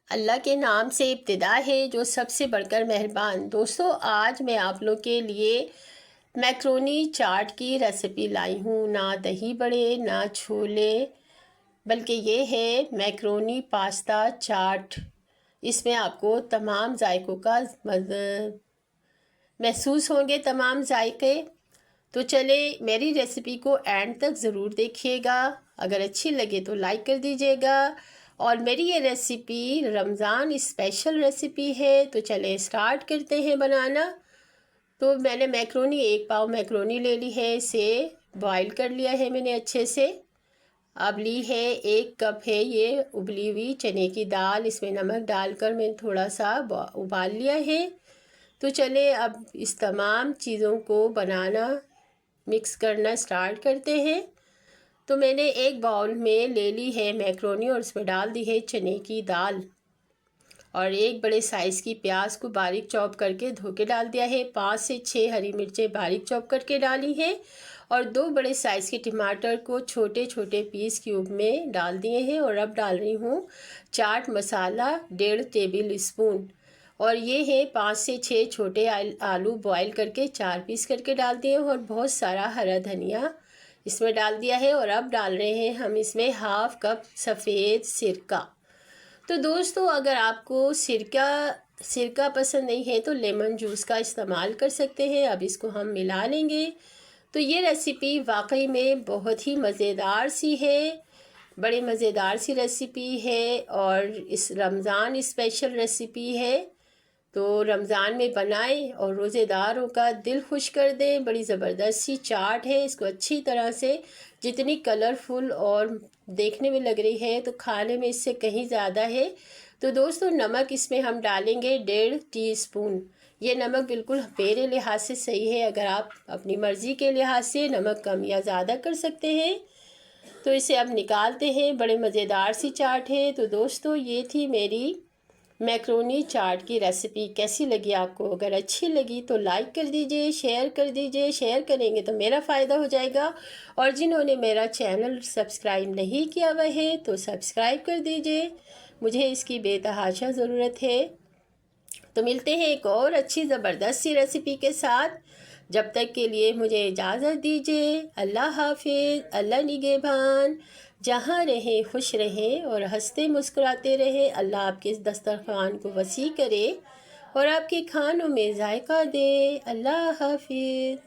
अल्लाह के नाम से इब्तिदा है जो सबसे बढ़कर मेहरबान। दोस्तों, आज मैं आप लोग के लिए मैक्रोनी चाट की रेसिपी लाई हूँ। ना दही बड़े ना छोले, बल्कि ये है मैक्रोनी पास्ता चाट। इसमें आपको तमाम जायकों का महसूस होंगे, तमाम जायके। तो चले मेरी रेसिपी को एंड तक ज़रूर देखिएगा। अगर अच्छी लगे तो लाइक कर दीजिएगा। और मेरी ये रेसिपी रमज़ान स्पेशल रेसिपी है। तो चले स्टार्ट करते हैं बनाना। तो मैंने मैक्रोनी 1 पाव मैक्रोनी ले ली है। इसे बॉईल कर लिया है मैंने अच्छे से। अब ली है 1 कप है ये उबली हुई चने की दाल। इसमें नमक डालकर मैंने थोड़ा सा उबाल लिया है। तो चले अब इस तमाम चीज़ों को बनाना मिक्स करना स्टार्ट करते हैं। तो मैंने एक बाउल में ले ली है मैक्रोनी और उसमें डाल दी है चने की दाल। और एक बड़े साइज़ की प्याज को बारीक चॉप करके धो के डाल दिया है। 5 से 6 हरी मिर्चें बारीक चॉप करके डाली है। और 2 बड़े साइज़ के टमाटर को छोटे छोटे पीस क्यूब में डाल दिए हैं। और अब डाल रही हूँ चाट मसाला 1.5 टेबल स्पून। और ये है 5 से 6 छोटे आलू बॉईल करके 4 पीस करके डाल दिए। और बहुत सारा हरा धनिया इसमें डाल दिया है। और अब डाल रहे हैं हम इसमें 1/2 कप सफ़ेद सिरका। तो दोस्तों, अगर आपको सिरका पसंद नहीं है तो लेमन जूस का इस्तेमाल कर सकते हैं। अब इसको हम मिला लेंगे। तो ये रेसिपी वाकई में बहुत ही मज़ेदार सी है, बड़ी मज़ेदार सी रेसिपी है। और इस रमज़ान स्पेशल रेसिपी है। तो रमज़ान में बनाएं और रोज़ेदारों का दिल खुश कर दें। बड़ी ज़बरदस्त सी चाट है। इसको अच्छी तरह से, जितनी कलरफुल और देखने में लग रही है तो खाने में इससे कहीं ज़्यादा है। तो दोस्तों, नमक इसमें हम डालेंगे 1.5 टीस्पून। ये नमक बिल्कुल मेरे लिहाज से सही है। अगर आप अपनी मर्ज़ी के लिहाज से नमक कम या ज़्यादा कर सकते हैं। तो इसे अब निकालते हैं। बड़े मज़ेदार सी चाट है। तो दोस्तों, ये थी मेरी मैक्रोनी चाट की रेसिपी। कैसी लगी आपको? अगर अच्छी लगी तो लाइक कर दीजिए, शेयर कर दीजिए। शेयर करेंगे तो मेरा फ़ायदा हो जाएगा। और जिन्होंने मेरा चैनल सब्सक्राइब नहीं किया हुआ है तो सब्सक्राइब कर दीजिए, मुझे इसकी बेतहाशा ज़रूरत है। तो मिलते हैं एक और अच्छी ज़बरदस्त सी रेसिपी के साथ। जब तक के लिए मुझे इजाज़त दीजिए। अल्लाह हाफिज़। अल्लाह निगहबान। जहाँ रहें खुश रहें और हंसते मुस्कुराते रहें। अल्लाह आपके इस दस्तरखान को वसी करे और आपके खानों में जायका दे। अल्लाह हाफिज़।